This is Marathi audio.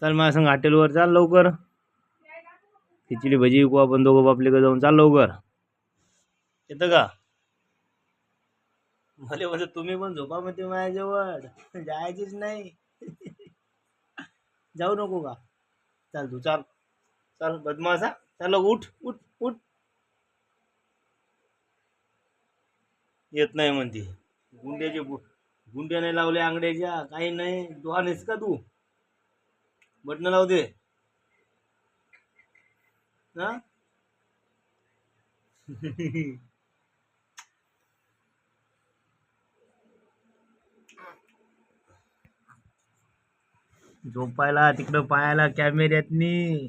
चल माझ्या संग हॉटेलवर चाल लवकर. खिचडी भजी विकू आपण दोघं बापले जाऊन. चाल लवकर. येतं का? भले म्हणजे तुम्ही पण झोपा म्हणते माझ्याजवळ. जायचीच नाही. जाऊ नको का? चाल तू चाल. चल बदमाशा. चल उठ उठ उठ. येत नाही म्हणते. गुंड्याचे गुंड्या नाही लावले अंगड्याच्या. काही नाही. दुहा नाहीस का तू? बटन लावू दे. हा. झोपायला तिकडं पायाला कॅमेऱ्यातनी.